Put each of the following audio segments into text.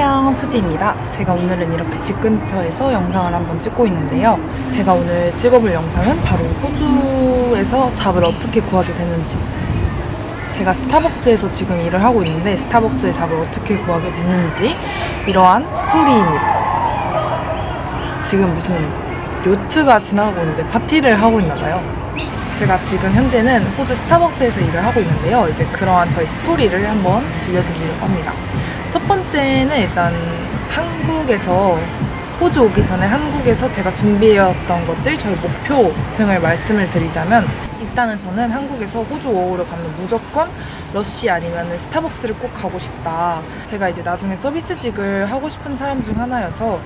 안녕하세요, 수지입니다. 제가 오늘은 이렇게 집 근처에서 영상을 한번 찍고 있는데요. 제가 오늘 찍어볼 영상은 바로 호주에서 잡을 어떻게 구하게 됐는지, 제가 스타벅스에서 지금 일을 하고 있는데 스타벅스에 잡을 어떻게 구하게 됐는지 이러한 스토리입니다. 지금 무슨 요트가 지나가고 있는데 파티를 하고 있나봐요. 제가 지금 현재는 호주 스타벅스에서 일을 하고 있는데요. 이제 그러한 저희 스토리를 한번 들려드리려고 합니다. 첫 번째는 일단 한국에서, 호주 오기 전에 한국에서 제가 준비해왔던 것들, 저희 목표 등을 말씀을 드리자면, 일단은 저는 한국에서 호주 워홀을 가면 무조건 러쉬 아니면 스타벅스를 꼭 가고 싶다. 제가 이제 나중에 서비스직을 하고 싶은 사람 중 하나여서,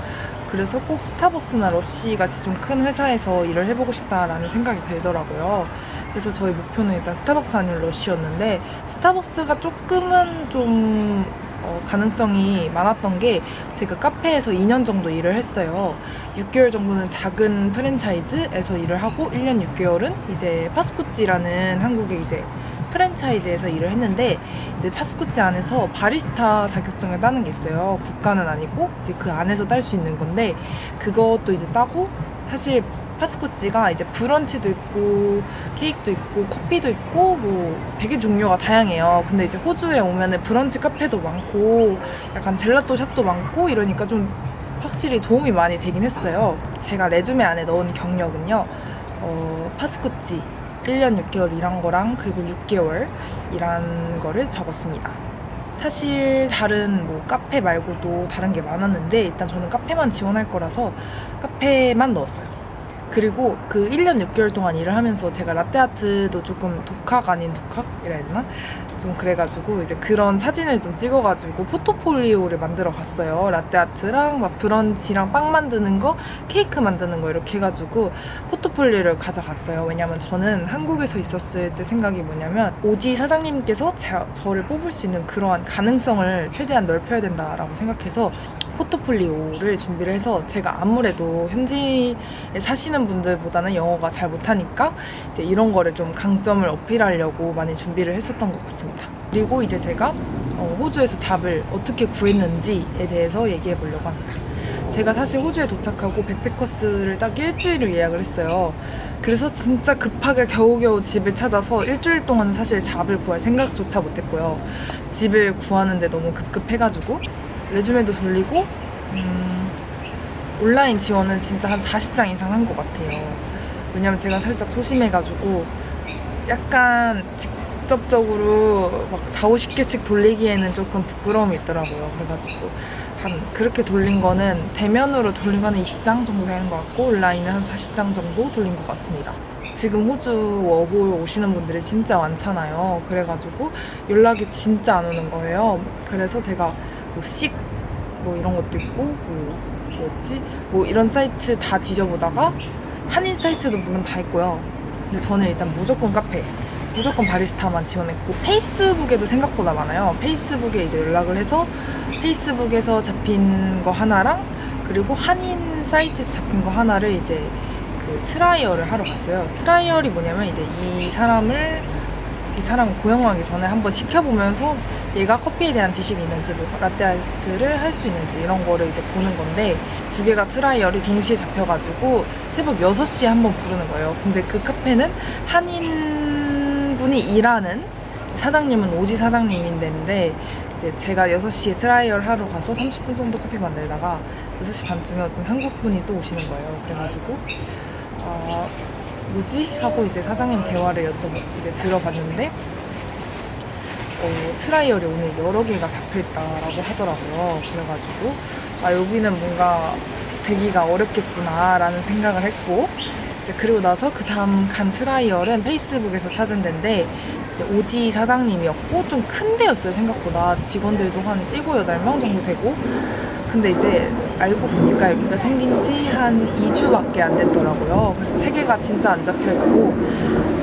그래서 꼭 스타벅스나 러쉬 같이 좀 큰 회사에서 일을 해보고 싶다라는 생각이 들더라고요. 그래서 저희 목표는 일단 스타벅스 아니면 러쉬였는데, 스타벅스가 조금은 좀 가능성이 많았던 게, 제가 카페에서 2년 정도 일을 했어요. 6개월 정도는 작은 프랜차이즈에서 일을 하고 1년 6개월은 이제 파스쿠찌라는 한국의 이제 프랜차이즈에서 일을 했는데, 이제 파스쿠찌 안에서 바리스타 자격증을 따는 게 있어요. 국가는 아니고 이제 그 안에서 딸 수 있는 건데, 그것도 이제 따고, 사실 파스쿠찌가 이제 브런치도 있고 케이크도 있고 커피도 있고 뭐 되게 종류가 다양해요. 근데 이제 호주에 오면은 브런치 카페도 많고 약간 젤라또 샵도 많고 이러니까 좀 확실히 도움이 많이 되긴 했어요. 제가 레주메 안에 넣은 경력은요, 파스쿠찌 1년 6개월 일한 거랑 그리고 6개월 일한 거를 적었습니다. 사실 다른 뭐 카페 말고도 다른 게 많았는데, 일단 저는 카페만 지원할 거라서 카페만 넣었어요. 그리고 그 1년 6개월 동안 일을 하면서 제가 라떼아트도 조금 독학 아닌 독학이라 해야 되나? 좀 그래가지고 이제 그런 사진을 좀 찍어가지고 포트폴리오를 만들어 갔어요. 라떼아트랑 막 브런치랑 빵 만드는 거, 케이크 만드는 거 이렇게 해가지고 포트폴리오를 가져갔어요. 왜냐면 저는 한국에서 있었을 때 생각이 뭐냐면, 오지 사장님께서 저를 뽑을 수 있는 그러한 가능성을 최대한 넓혀야 된다라고 생각해서 포트폴리오를 준비를 해서, 제가 아무래도 현지에 사시는 분들보다는 영어가 잘 못하니까 이제 이런 거를 좀 강점을 어필하려고 많이 준비를 했었던 것 같습니다. 그리고 이제 제가 호주에서 잡을 어떻게 구했는지에 대해서 얘기해 보려고 합니다. 제가 사실 호주에 도착하고 백패커스를 딱 일주일을 예약을 했어요. 그래서 진짜 급하게 겨우겨우 집을 찾아서 일주일 동안 사실 잡을 구할 생각조차 못했고요. 집을 구하는데 너무 급급해가지고 레주메도 돌리고 온라인 지원은 진짜 한 40장 이상 한 것 같아요. 왜냐면 제가 살짝 소심해가지고 약간 직접적으로 막 4, 50개씩 돌리기에는 조금 부끄러움이 있더라고요. 그래가지고 그렇게 돌린 거는, 대면으로 돌린 거는 20장 정도 되는 것 같고 온라인은 한 40장 정도 돌린 것 같습니다. 지금 호주 워홀 오시는 분들이 진짜 많잖아요. 그래가지고 연락이 진짜 안 오는 거예요. 그래서 제가 뭐 이런 것도 있고 뭐 이런 사이트 다 뒤져보다가 한인 사이트도 물론 다 있고요. 근데 저는 일단 무조건 카페, 무조건 바리스타만 지원했고, 페이스북에도 생각보다 많아요. 페이스북에 이제 연락을 해서 페이스북에서 잡힌 거 하나랑 그리고 한인 사이트에서 잡힌 거 하나를 이제 그 트라이얼을 하러 갔어요. 트라이얼이 뭐냐면, 이제 이 사람을 고용하기 전에 한번 시켜보면서 얘가 커피에 대한 지식이 있는지, 뭐 라떼아트를 할 수 있는지 이런 거를 이제 보는 건데, 두 개가 트라이얼이 동시에 잡혀가지고 새벽 6시에 한번 부르는 거예요. 근데 그 카페는 한인분이 일하는, 사장님은 오지 사장님인데, 이제 제가 6시에 트라이얼 하러 가서 30분 정도 커피 만들다가 6시 반쯤에 어떤 한국분이 또 오시는 거예요. 그래가지고 뭐지? 하고 이제 사장님 대화를 이제 들어봤는데, 트라이얼이 오늘 여러 개가 잡혀있다라고 하더라고요. 그래가지고 여기는 뭔가 되기가 어렵겠구나 라는 생각을 했고, 이제 그리고 나서 그 다음 간 트라이얼은 페이스북에서 찾은 데인데, 오지 사장님이었고 좀 큰 데였어요. 생각보다 직원들도 한 7, 8명 정도 되고. 근데 이제 알고 보니까 여기가 생긴 지 한 2주밖에 안 됐더라고요. 그래서 체계가 진짜 안 잡혀있고,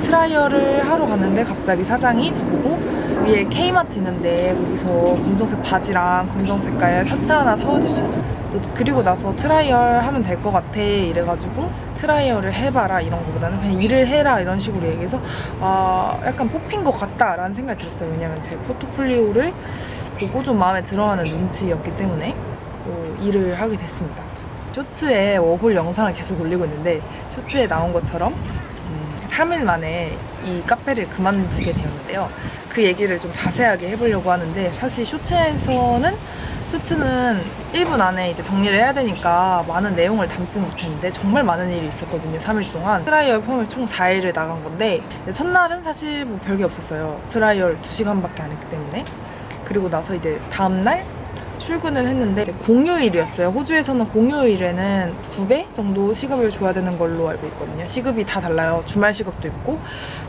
트라이얼을 하러 갔는데 갑자기 사장이 저보고 위에 K마트 있는데 거기서 검정색 바지랑 검정 색깔 셔츠 하나 사와줄 수 있어? 그리고 나서 트라이얼 하면 될 것 같아 이래가지고, 트라이얼을 해봐라 이런 거보다는 그냥 일을 해라 이런 식으로 얘기해서 약간 뽑힌 것 같다 라는 생각이 들었어요. 왜냐면 제 포트폴리오를 보고 좀 마음에 들어하는 눈치였기 때문에 일을 하게 됐습니다. 쇼츠에 워홀 영상을 계속 올리고 있는데 쇼츠에 나온 것처럼 3일 만에 이 카페를 그만두게 되었는데요. 그 얘기를 좀 자세하게 해보려고 하는데, 사실 쇼츠는 1분 안에 이제 정리를 해야 되니까 많은 내용을 담지는 못했는데 정말 많은 일이 있었거든요. 3일 동안 트라이얼 포함해 총 4일을 나간 건데, 첫날은 사실 뭐 별게 없었어요. 트라이얼 2시간밖에 안 했기 때문에. 그리고 나서 이제 다음날 출근을 했는데 공휴일이었어요. 호주에서는 공휴일에는 2배 정도 시급을 줘야 되는 걸로 알고 있거든요. 시급이 다 달라요. 주말 시급도 있고.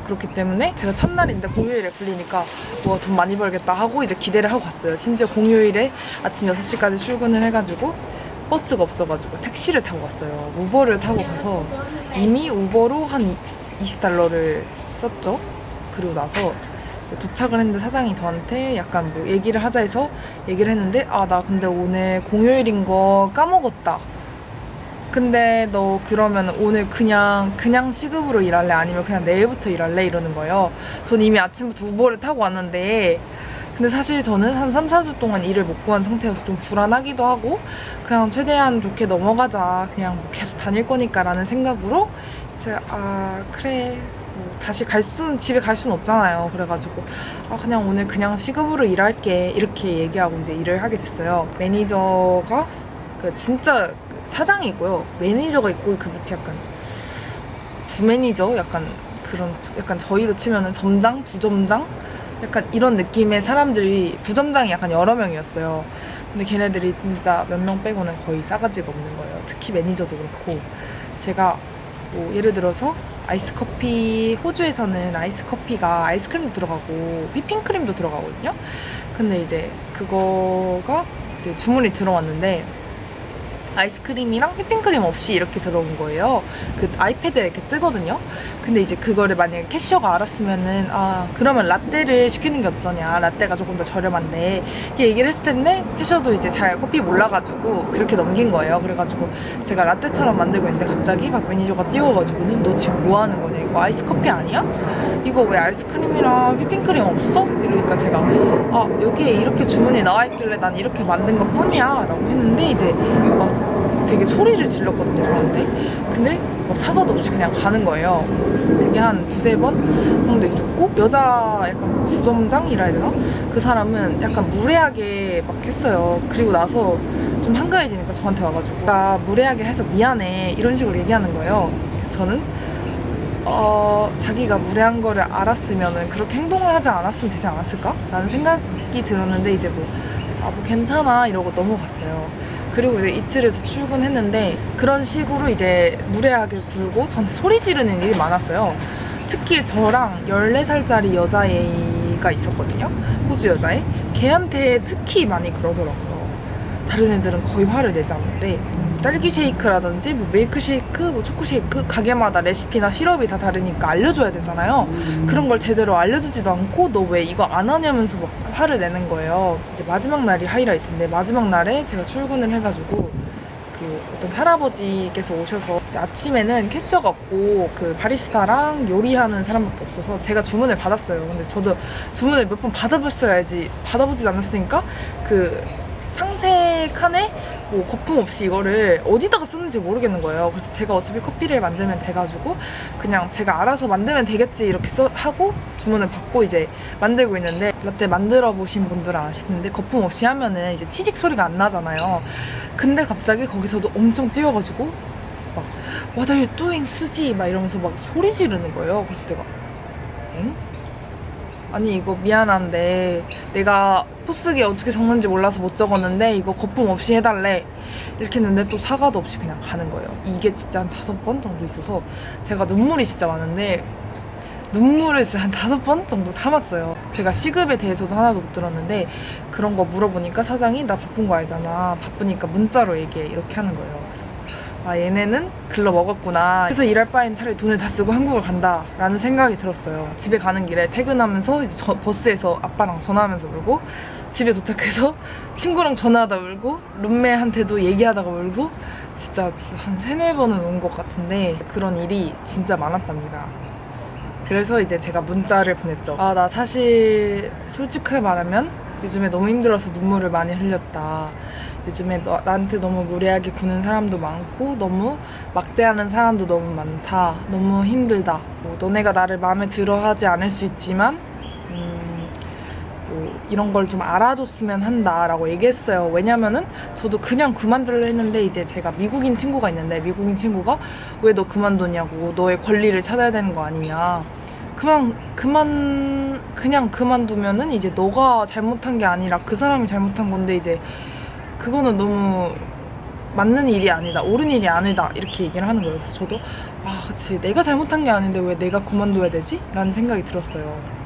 그렇기 때문에 제가 첫날인데 공휴일에 풀리니까 돈 많이 벌겠다 하고 이제 기대를 하고 갔어요. 심지어 공휴일에 아침 6시까지 출근을 해가지고 버스가 없어가지고 택시를 타고 갔어요. 우버를 타고 가서 이미 우버로 한 $20를 썼죠. 그리고 나서 도착을 했는데 사장이 저한테 약간 뭐 얘기를 하자 해서 얘기를 했는데, 나 근데 오늘 공휴일인 거 까먹었다. 근데 너 그러면 오늘 그냥 시급으로 일할래? 아니면 그냥 내일부터 일할래? 이러는 거예요. 전 이미 아침부터 우버를 타고 왔는데, 근데 사실 저는 한 3, 4주 동안 일을 못 구한 상태여서 좀 불안하기도 하고, 그냥 최대한 좋게 넘어가자. 그냥 뭐 계속 다닐 거니까 라는 생각으로 제가 그래. 다시 집에 갈 수는 없잖아요. 그래가지고 그냥 오늘 그냥 시급으로 일할게 이렇게 얘기하고 이제 일을 하게 됐어요. 매니저가 진짜 사장이 있고요. 매니저가 있고 그 밑에 약간 부매니저 약간 그런 약간 저희로 치면은 점장, 부점장 약간 이런 느낌의 사람들이, 부점장이 약간 여러 명이었어요. 근데 걔네들이 진짜 몇 명 빼고는 거의 싸가지가 없는 거예요. 특히 매니저도 그렇고. 제가 뭐 예를 들어서 아이스커피, 호주에서는 아이스커피가 아이스크림도 들어가고 휘핑크림도 들어가거든요. 근데 이제 그거가 이제 주문이 들어왔는데 아이스크림이랑 휘핑크림 없이 이렇게 들어온 거예요. 그 아이패드에 이렇게 뜨거든요. 근데 이제 그거를 만약에 캐셔가 알았으면은 그러면 라떼를 시키는 게 어떠냐, 라떼가 조금 더 저렴한데 이렇게 얘기를 했을 텐데 캐셔도 이제 잘 커피 몰라가지고 그렇게 넘긴 거예요. 그래가지고 제가 라떼처럼 만들고 있는데 갑자기 박 매니저가 뛰어가지고는 너 지금 뭐 하는 거냐, 이거 아이스커피 아니야? 이거 왜 아이스크림이랑 휘핑크림 없어? 이러니까 제가 여기에 이렇게 주문이 나와있길래 난 이렇게 만든 것 뿐이야 라고 했는데, 이제 막 되게 소리를 질렀거든요, 저한테. 근데 사과도 없이 그냥 가는 거예요. 그게 한 2-3번 정도 있었고, 여자 약간 부점장이라 해야 되나? 그 사람은 약간 무례하게 막 했어요. 그리고 나서 좀 한가해지니까 저한테 와가지고 나 무례하게 해서 미안해 이런 식으로 얘기하는 거예요. 저는 자기가 무례한 거를 알았으면은 그렇게 행동을 하지 않았으면 되지 않았을까? 라는 생각이 들었는데, 이제 뭐 괜찮아 이러고 넘어갔어요. 그리고 이제 이틀을 더 출근했는데 그런 식으로 이제 무례하게 굴고 저한테 소리 지르는 일이 많았어요. 특히 저랑 14살짜리 여자애가 있었거든요. 호주 여자애. 걔한테 특히 많이 그러더라고요. 다른 애들은 거의 화를 내지 않는데 딸기 쉐이크라든지 뭐 밀크 쉐이크, 뭐 초코 쉐이크 가게마다 레시피나 시럽이 다 다르니까 알려줘야 되잖아요. 그런 걸 제대로 알려주지도 않고 너 왜 이거 안 하냐면서 막 화를 내는 거예요. 이제 마지막 날이 하이라이트인데, 마지막 날에 제가 출근을 해가지고 그 어떤 할아버지께서 오셔서 아침에는 캐셔가 없고 그 바리스타랑 요리하는 사람밖에 없어서 제가 주문을 받았어요. 근데 저도 주문을 몇 번 받아봤어야지 받아보진 않았으니까 그 상세 칸에 뭐 거품 없이 이거를 어디다가 쓰는지 모르겠는 거예요. 그래서 제가 어차피 커피를 만들면 돼가지고 그냥 제가 알아서 만들면 되겠지 이렇게 하고 주문을 받고 이제 만들고 있는데, 라떼 만들어 보신 분들은 아시는데 거품 없이 하면은 이제 치직 소리가 안 나잖아요. 근데 갑자기 거기서도 엄청 뛰어가지고 막 What are you doing, 수지? 막 이러면서 막 소리 지르는 거예요. 그래서 내가 엥? 아니 이거 미안한데 내가 포스기에 어떻게 적는지 몰라서 못 적었는데 이거 거품 없이 해달래 이렇게 했는데 또 사과도 없이 그냥 가는 거예요. 이게 진짜 한 5번 정도 있어서 제가 눈물이 진짜 많은데 눈물을 진짜 한 5번 정도 참았어요. 제가 시급에 대해서도 하나도 못 들었는데 그런 거 물어보니까 사장이 나 바쁜 거 알잖아, 바쁘니까 문자로 얘기해 이렇게 하는 거예요. 그래서 얘네는 글러 먹었구나. 그래서 일할 바엔 차라리 돈을 다 쓰고 한국을 간다 라는 생각이 들었어요. 집에 가는 길에 퇴근하면서 이제 버스에서 아빠랑 전화하면서 울고, 집에 도착해서 친구랑 전화하다 울고, 룸메한테도 얘기하다가 울고, 진짜 한 3-4번은 운 것 같은데 그런 일이 진짜 많았답니다. 그래서 이제 제가 문자를 보냈죠. 나 사실 솔직하게 말하면 요즘에 너무 힘들어서 눈물을 많이 흘렸다. 요즘에 나한테 너무 무례하게 구는 사람도 많고 너무 막대하는 사람도 너무 많다. 너무 힘들다. 너네가 나를 마음에 들어 하지 않을 수 있지만 이런 걸 좀 알아줬으면 한다라고 얘기했어요. 왜냐면은 저도 그냥 그만두려 했는데 이제 제가 미국인 친구가 있는데 미국인 친구가 왜 너 그만두냐고, 너의 권리를 찾아야 되는 거 아니냐, 그냥 그만두면은 이제 너가 잘못한 게 아니라 그 사람이 잘못한 건데 이제 그거는 너무 맞는 일이 아니다, 옳은 일이 아니다, 이렇게 얘기를 하는 거예요. 그래서 저도 그치, 내가 잘못한 게 아닌데 왜 내가 그만둬야 되지? 라는 생각이 들었어요.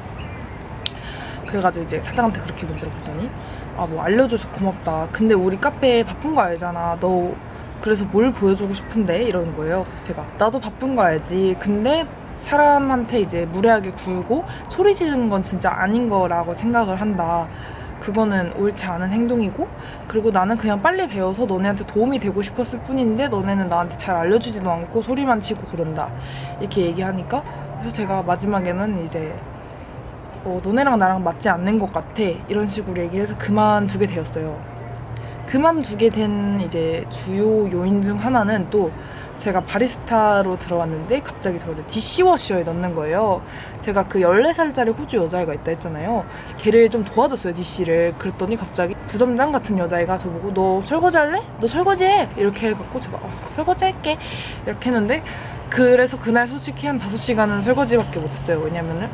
그래가지고 이제 사장한테 그렇게 문자를 보더니 뭐 알려줘서 고맙다. 근데 우리 카페 바쁜 거 알잖아. 너 그래서 뭘 보여주고 싶은데? 이러는 거예요. 그래서 제가 나도 바쁜 거 알지. 근데 사람한테 이제 무례하게 굴고 소리 지르는 건 진짜 아닌 거라고 생각을 한다. 그거는 옳지 않은 행동이고, 그리고 나는 그냥 빨리 배워서 너네한테 도움이 되고 싶었을 뿐인데 너네는 나한테 잘 알려주지도 않고 소리만 치고 그런다. 이렇게 얘기하니까 그래서 제가 마지막에는 이제 너네랑 나랑 맞지 않는 것 같아, 이런 식으로 얘기해서 그만두게 되었어요. 그만두게 된 이제 주요 요인 중 하나는 또 제가 바리스타로 들어왔는데 갑자기 저를 디시워셔에 넣는 거예요. 제가 그 14살짜리 호주 여자애가 있다 했잖아요. 걔를 좀 도와줬어요, 디시를. 그랬더니 갑자기 부점장 같은 여자애가 저보고 너 설거지 할래? 너 설거지해! 이렇게 해갖고 제가 설거지 할게 이렇게 했는데, 그래서 그날 솔직히 한 5시간은 설거지밖에 못했어요. 왜냐면은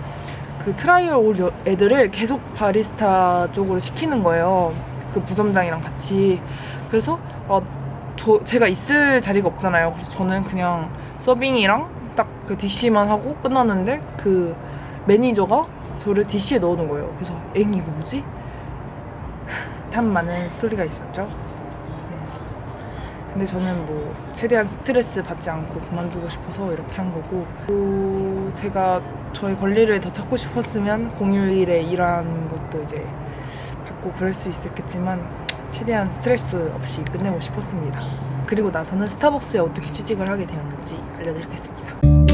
그 트라이얼 올 애들을 계속 바리스타 쪽으로 시키는 거예요. 그 부점장이랑 같이. 그래서 제가 있을 자리가 없잖아요. 그래서 저는 그냥 서빙이랑 딱 그 DC만 하고 끝났는데 그 매니저가 저를 DC에 넣어놓은 거예요. 그래서 이거 뭐지? 참 많은 스토리가 있었죠. 근데 저는 뭐 최대한 스트레스 받지 않고 그만두고 싶어서 이렇게 한 거고, 제가 저의 권리를 더 찾고 싶었으면 공휴일에 일하는 것도 이제 받고 그럴 수 있었겠지만 최대한 스트레스 없이 끝내고 싶었습니다. 그리고 나서는 스타벅스에 어떻게 취직을 하게 되었는지 알려드리겠습니다.